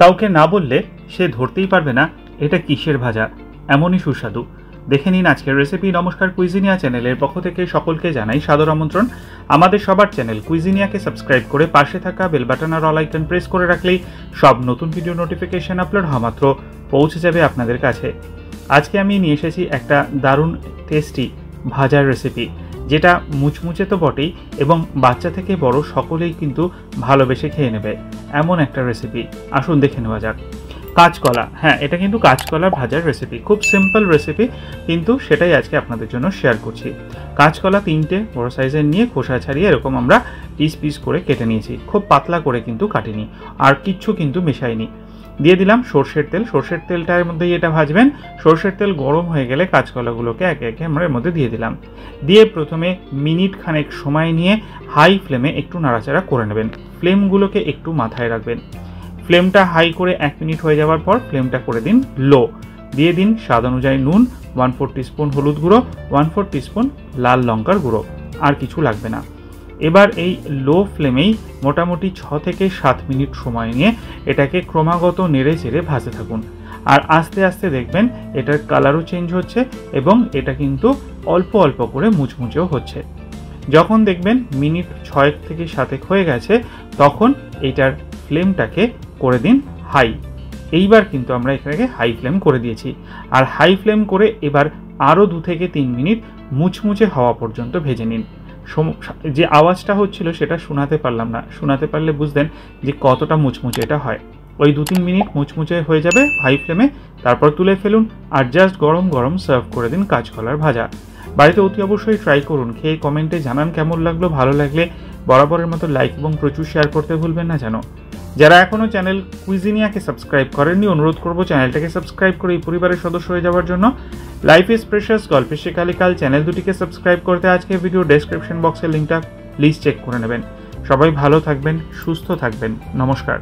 কাউকে না বললে সে ধরতেই পারবে না এটা কিসের ভাজা, এমনই সুস্বাদু। দেখে নিন আজকের রেসিপি। নমস্কার, কুইজিনিয়া চ্যানেলের পক্ষ থেকে সকলকে জানাই সাদর আমন্ত্রণ। আমাদের সবার চ্যানেল কুইজিনিয়াকে সাবস্ক্রাইব করে পাশে থাকা বেল বাটন আর অল আইকন প্রেস করে রাখলেই সব নতুন ভিডিও নোটিফিকেশন আপলোড হওয়া মাত্র পৌঁছে যাবে আপনাদের কাছে। আজকে আমি নিয়ে এসেছি একটা দারুণ টেস্টি ভাজার রেসিপি, যেটা মুচমুচে তো বটেই এবং বাচ্চা থেকে বড় সকলেই কিন্তু ভালোবেসে খেয়ে নেবে এমন একটা রেসিপি। আসুন দেখে নেওয়া যাক। কাঁচকলা, হ্যাঁ এটা কিন্তু কাঁচকলা ভাজার রেসিপি। খুব সিম্পল রেসিপি, কিন্তু সেটাই আজকে আপনাদের জন্য শেয়ার করছি। কাঁচকলা 3টে বড় সাইজের নিয়ে খোসা ছাড়িয়ে এরকম আমরা পিস পিস করে কেটে নিয়েছি। খুব পাতলা করে কিন্তু কাটিনি, আর কিচ্ছু কিন্তু মেশাইনি। দিয়ে দিলাম সর্ষের তেল। সর্ষের তেলটার মধ্যেই এটা ভাজবেন। সর্ষের তেল গরম হয়ে গেলে কাঁচকলাগুলোকে একে একে আমরা এর মধ্যে দিয়ে দিলাম। দিয়ে প্রথমে মিনিট খানেক সময় নিয়ে হাই ফ্লেমে একটু নাড়াচাড়া করে নেবেন। ফ্লেমগুলোকে একটু মাথায় রাখবেন। ফ্লেমটা হাই করে 1 মিনিট হয়ে যাওয়ার পর ফ্লেমটা করে দিন লো। দিয়ে দিন স্বাদ অনুযায়ী নুন, 1/4 টিস্পুন হলুদ গুঁড়ো, 1/4 টিস্পুন লাল লঙ্কার গুঁড়ো, আর কিছু লাগবে না। এবার এই লো ফ্লেমেই মোটামুটি 6 থেকে 7 মিনিট সময় নিয়ে এটাকে ক্রমাগত নেড়ে চেড়ে ভাজতে থাকুন। আর আস্তে আস্তে দেখবেন এটার কালারও চেঞ্জ হচ্ছে এবং এটা কিন্তু অল্প অল্প করে মুচমুচেও হচ্ছে। যখন দেখবেন মিনিট 6 থেকে 7 হয়ে গেছে, তখন এটার ফ্লেমটাকে করে দিন হাই। এইবার কিন্তু আমরা এখানে হাই ফ্লেম করে দিয়েছি। আর হাই ফ্লেম করে এবার আরও 2 থেকে 3 মিনিট মুচমুচে হওয়া পর্যন্ত ভেজে নিন। যে আওয়াজটা হচ্ছিল সেটা শোনাতে পারলাম না, শোনাতে পারলে বুঝতেন যে কতটা মুচমুচে এটা হয়। ওই 2-3 মিনিট মুচমুচে হয়ে যাবে হাই ফ্লেমে, তারপর তুলে ফেলুন আর জাস্ট গরম গরম সার্ভ করে দিন কাঁচকলার ভাজা। বাড়িতে অতি অবশ্যই ট্রাই করুন, খেয়ে কমেন্টে জানান কেমন লাগলো। ভালো লাগলে বরাবরের মতো লাইক এবং প্রচুর শেয়ার করতে ভুলবেন না যেন। যারা এখনও চ্যানেল কুইজিনিয়াকে সাবস্ক্রাইব করেননি, অনুরোধ করবো চ্যানেলটাকে সাবস্ক্রাইব করে এই পরিবারের সদস্য হয়ে যাওয়ার জন্য। লাইফ ইজ প্রেশাস, গল্পে শেখালিকাল চ্যানেল দুটিকে সাবস্ক্রাইব করতে আজকে ভিডিও ডেসক্রিপশন বক্সের লিঙ্কটা প্লিজ চেক করে নেবেন। সবাই ভালো থাকবেন, সুস্থ থাকবেন। নমস্কার।